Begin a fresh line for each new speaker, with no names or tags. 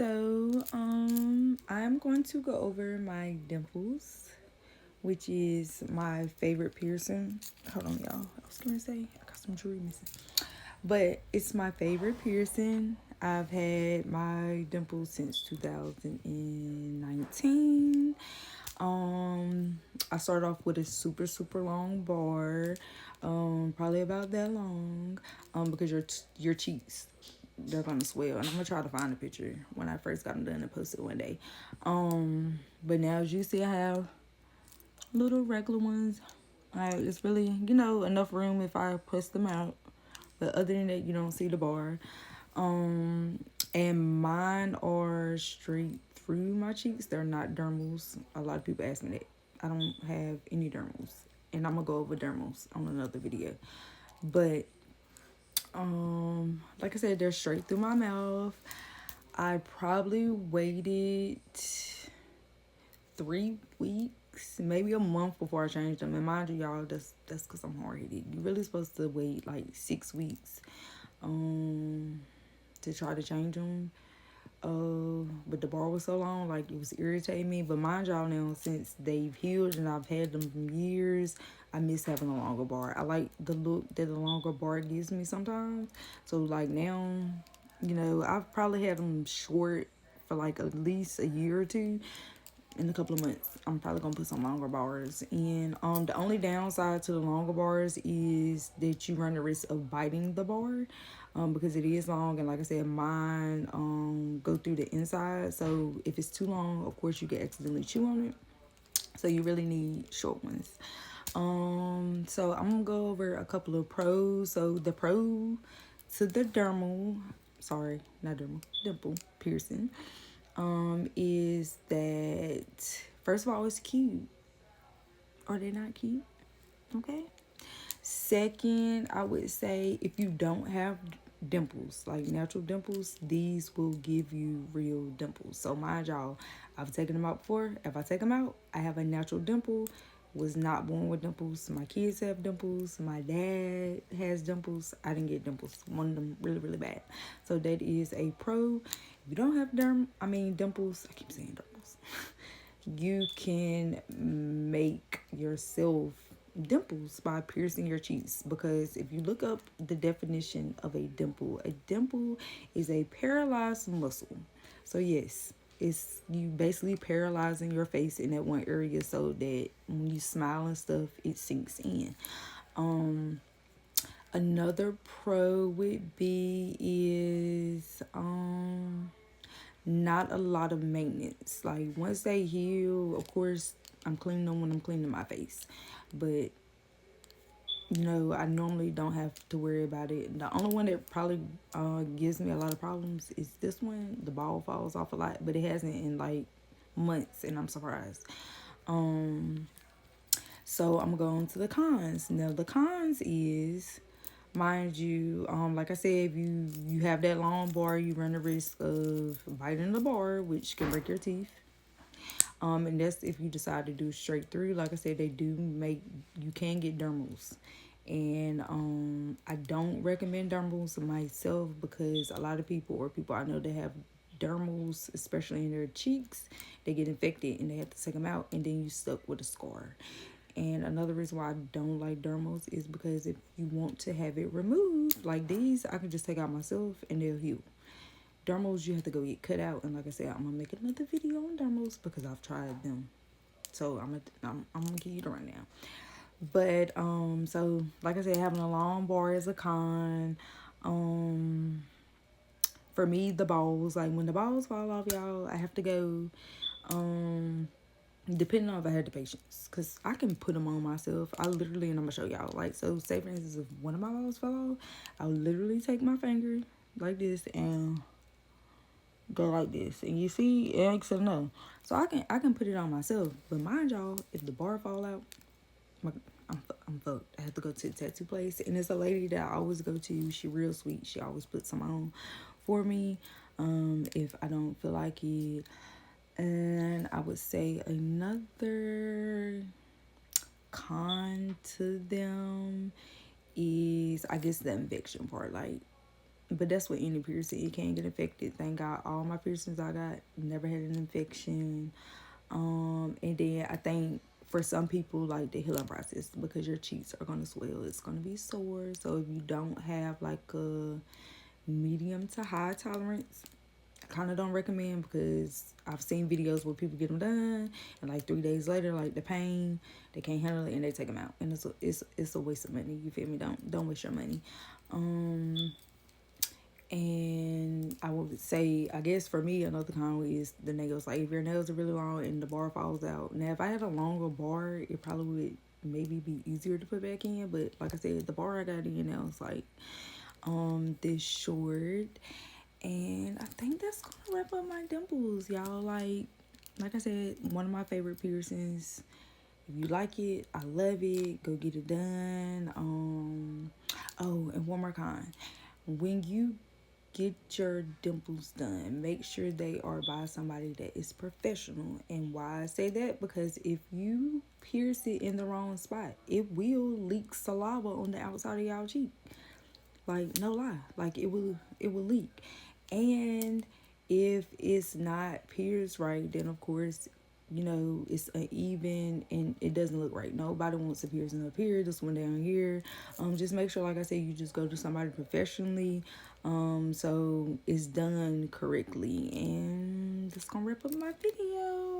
I'm going to go over my dimples, which is my favorite piercing. Hold on, y'all. I was gonna say I got some jewelry missing, but it's my favorite piercing. I've had my dimples since 2019. I started off with a super long bar, probably about that long, because your cheeks, they're gonna swell, and I'm gonna try to find a picture when I first got them done and post it one day. But now as you see, I have little regular ones. It's really, enough room if I press them out. But other than that, you don't see the bar. And mine are straight through my cheeks. They're not dermals. A lot of people ask me that. I don't have any dermals. And I'm gonna go over dermals on another video. But like I said, they're straight through my mouth. I probably waited 3 weeks, maybe a month before I changed them. And mind you, y'all, that's because I'm hard headed. You're really supposed to wait like 6 weeks to try to change them. But the bar was so long, like it was irritating me. But mind y'all, now since they've healed and I've had them for years, I miss having a longer bar. I like the look that the longer bar gives me sometimes. So like now, I've probably had them short for like at least a year or two. In a couple of months, I'm probably gonna put some longer bars. And the only downside to the longer bars is that you run the risk of biting the bar, because it is long, and like I said, mine go through the inside. So if it's too long, of course you can accidentally chew on it. So you really need short ones. So I'm gonna go over a couple of pros. So the pro to the dermal, sorry, not dermal, dimple piercing, is that first of all, it's cute. Are they not cute? Okay. Second, I would say if you don't have dimples, like natural dimples, these will give you real dimples. So mind y'all, I've taken them out before. If I take them out, I have a natural dimple. Was not born with dimples. My kids have dimples. My dad has dimples. I didn't get dimples. One of them really bad. So that is a pro. If you don't have dimples, I keep saying dimples. You can make yourself dimples by piercing your cheeks, because if you look up the definition of a dimple is a paralyzed muscle. So yes, it's you basically paralyzing your face in that one area so that when you smile and stuff, it sinks in. Another pro would be is not a lot of maintenance. Like once they heal, of course, I'm cleaning them when I'm cleaning my face, but I normally don't have to worry about it. The only one that probably gives me a lot of problems is this one. The ball falls off a lot, but it hasn't in like months, and I'm surprised. So I'm going to the cons. Now the cons is, mind you, like I said, if you have that long bar, you run the risk of biting the bar, which can break your teeth. And that's if you decide to do straight through. Like I said, you can get dermals. And I don't recommend dermals myself, because a lot of people, or people I know that have dermals, especially in their cheeks, they get infected and they have to take them out, and then you stuck with a scar. And another reason why I don't like dermals is because if you want to have it removed, like these, I can just take out myself and they'll heal. Dermals, you have to go get cut out, and like I said, I'm gonna make another video on dermals because I've tried them. So I'm gonna give you the rundown. But so like I said, having a long bar is a con. For me, the balls, like when the balls fall off, y'all, I have to go. Depending on if I had the patience, because I can put them on myself. I literally, and I'm gonna show y'all. Like, so say for instance, if one of my balls fell off, I'll literally take my finger like this and go like this, and you see it makes it no. So I can put it on myself. But mind y'all, if the bar fall out, I'm fucked. I have to go to the tattoo place, and it's a lady that I always go to. She real sweet. She always puts some on for me. If I don't feel like it. And I would say another con to them is, I guess, the infection part. Like, But that's what any piercing, it can get infected. Thank God all my piercings I got never had an infection. And then I think for some people, like the healing process, because your cheeks are gonna swell, it's gonna be sore. So if you don't have like a medium to high tolerance, I kind of don't recommend, because I've seen videos where people get them done and like 3 days later, like the pain, they can't handle it and they take them out, and it's a waste of money. You feel me? Don't waste your money. And I would say, I guess for me, another con is the nails. Like if your nails are really long and the bar falls out. Now, if I had a longer bar, it probably would maybe be easier to put back in. But like I said, the bar I got in now is like this short. And I think that's gonna wrap up my dimples, y'all. Like I said, one of my favorite piercings. If you like it, I love it. Go get it done. Oh, and one more con. When you get your dimples done, make sure they are by somebody that is professional. And why I say that, because if you pierce it in the wrong spot, it will leak saliva on the outside of y'all cheek. Like no lie, like it will leak. And if it's not pierced right, then of course, it's uneven and it doesn't look right. Nobody wants a piercing up here, this one down here. Just make sure, like I said, you just go to somebody professionally, so it's done correctly. And that's gonna wrap up my video.